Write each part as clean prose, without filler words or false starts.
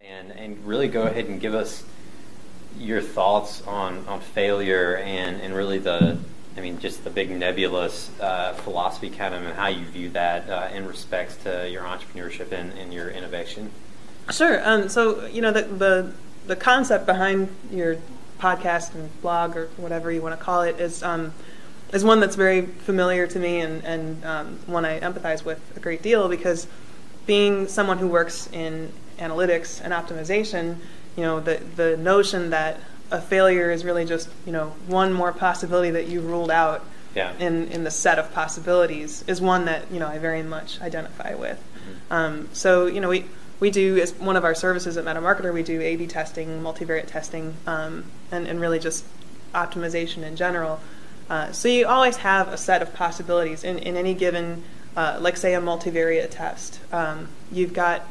And really go ahead and give us your thoughts on failure and really just the big nebulous philosophy kind of, and how you view that in respects to your entrepreneurship and your innovation. Sure. So the concept behind your podcast and blog, or whatever you want to call it, is one that's very familiar to me, and one I empathize with a great deal, because being someone who works in analytics and optimization, the notion that a failure is really just one more possibility that you ruled out in the set of possibilities is one that I very much identify with. Mm-hmm. So we do, as one of our services at MetaMarketer, we do A/B testing, multivariate testing, and really just optimization in general. So you always have a set of possibilities in any given, like say a multivariate test. You've got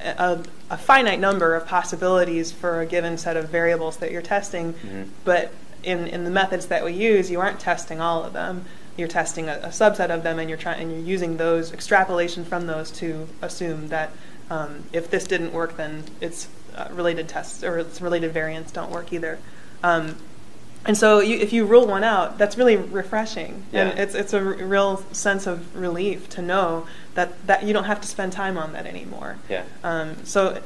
a finite number of possibilities for a given set of variables that you're testing, mm-hmm. but in the methods that we use, you aren't testing all of them. You're testing a subset of them, and you're using those extrapolation from those to assume that if this didn't work, then its related tests or its related variants don't work either. And so if you rule one out, that's really refreshing. Yeah. And it's a real sense of relief to know that you don't have to spend time on that anymore. Yeah. So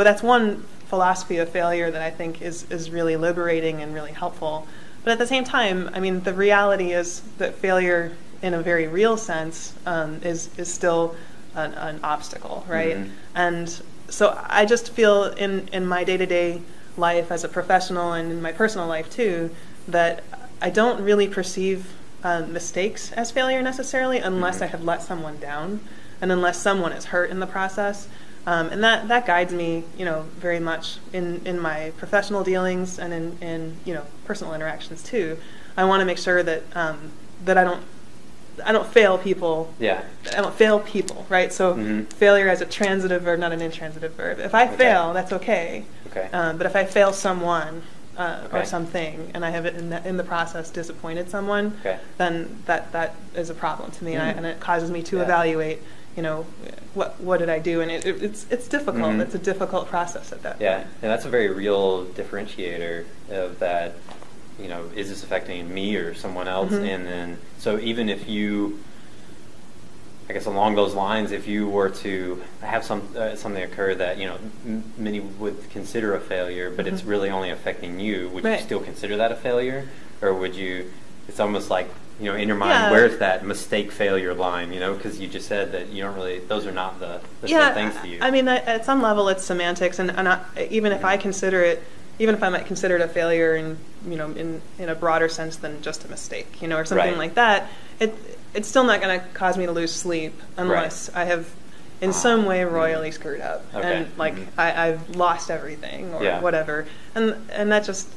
that's one philosophy of failure that I think is really liberating and really helpful. But at the same time, the reality is that failure, in a very real sense, is still an obstacle, right? Mm-hmm. And so I just feel in my day-to-day life as a professional, and in my personal life too, that I don't really perceive mistakes as failure necessarily, unless mm-hmm. I have let someone down, and unless someone is hurt in the process. And that guides me, very much in my professional dealings and in personal interactions too. I want to make sure that that I don't fail people. Yeah. I don't fail people, right? So mm-hmm. failure as a transitive verb, not an intransitive verb. If I fail, that's okay. Okay. But if I fail someone or something, and I have in the process disappointed someone, then that is a problem to me, mm-hmm. and it causes me to evaluate. What did I do? And it's difficult. Mm-hmm. It's a difficult process at that point. Yeah, and that's a very real differentiator of that. Is this affecting me or someone else? Mm-hmm. And then, so even if you, I guess along those lines, if you were to have something occur that many would consider a failure, but mm-hmm. it's really only affecting you, would you still consider that a failure, or would you? It's almost like in your mind, where's that mistake failure line? Because you just said that you don't really; those are not the same things to you. At some level, it's semantics, and even if I consider it. Even if I might consider it a failure in a broader sense than just a mistake, or something like that, it's still not going to cause me to lose sleep unless I have in some way royally screwed up, and mm-hmm. I've lost everything or whatever, and that just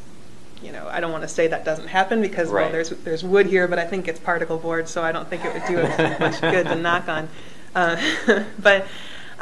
I don't want to say that doesn't happen because well there's wood here, but I think it's particle board, so I don't think it would do much good to knock on, but.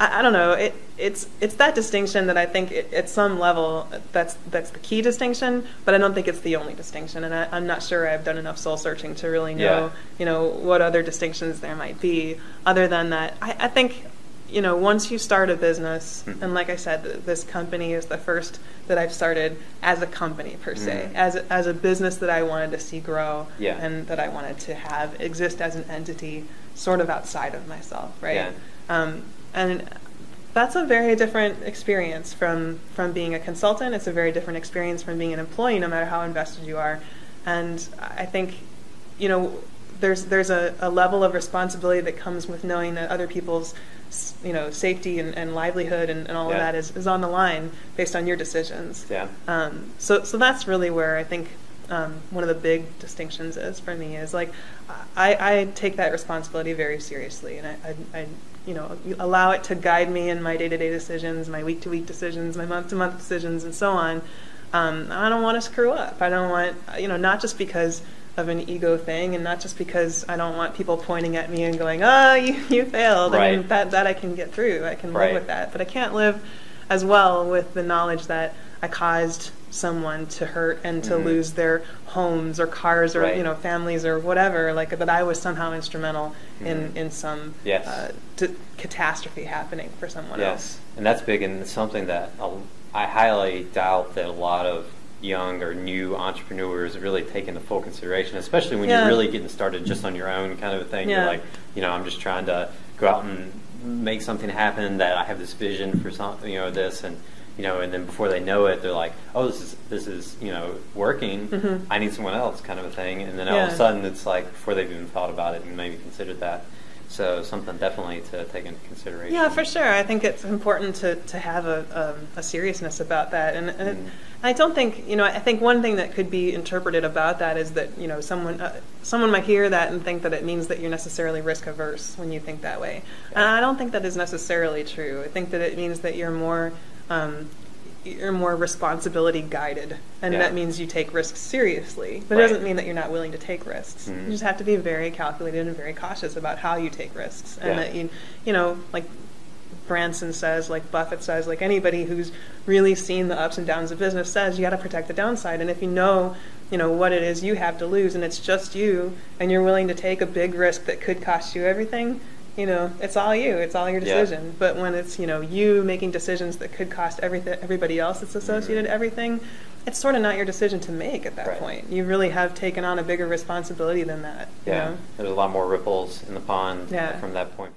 I don't know. It's that distinction that I think at some level that's the key distinction, but I don't think it's the only distinction, and I'm not sure I've done enough soul searching to really know what other distinctions there might be. Other than that, I think once you start a business, mm-hmm. and like I said, this company is the first that I've started as a company per se, mm-hmm. as a business that I wanted to see grow, and that I wanted to have exist as an entity, sort of outside of myself, right? Yeah. And that's a very different experience from being a consultant. It's a very different experience from being an employee, no matter how invested you are. And I think, there's a level of responsibility that comes with knowing that other people's, safety and livelihood and all of that is on the line based on your decisions. Yeah. So that's really where I think one of the big distinctions is for me is like I take that responsibility very seriously, and I allow it to guide me in my day-to-day decisions, my week-to-week decisions, my month-to-month decisions, and so on. I don't want to screw up. I don't want, not just because of an ego thing, and not just because I don't want people pointing at me and going, "Oh, you failed." Right. That I can get through. I can live with that, but I can't live as well with the knowledge that I caused someone to hurt and to lose their homes or cars or families or whatever, like that I was somehow instrumental in some catastrophe happening for someone else. And that's big, and it's something that I highly doubt that a lot of young or new entrepreneurs really take into full consideration, especially when you're really getting started just on your own kind of a thing. You're like, I'm just trying to go out and make something happen, that I have this vision for something, this, and then before they know it, they're like, oh, this is working. I need someone else, kind of a thing. And then all of a sudden, it's like before they've even thought about it and maybe considered that. So something definitely to take into consideration. Yeah, for sure. I think it's important to have a seriousness about that. And I don't think, I think one thing that could be interpreted about that is that, someone might hear that and think that it means that you're necessarily risk averse when you think that way. And I don't think that is necessarily true. I think that it means that you're more responsibility guided, and that means you take risks seriously. But it doesn't mean that you're not willing to take risks. You just have to be very calculated and very cautious about how you take risks, and that like Branson says, like Buffett says, like anybody who's really seen the ups and downs of business says, you got to protect the downside. And if you know what it is you have to lose, and it's just you, and you're willing to take a big risk that could cost you everything, it's all you. It's all your decision. Yeah. But when it's, you making decisions that could cost everybody else that's associated everything, it's sort of not your decision to make at that point. You really have taken on a bigger responsibility than that. Yeah. There's a lot more ripples in the pond from that point.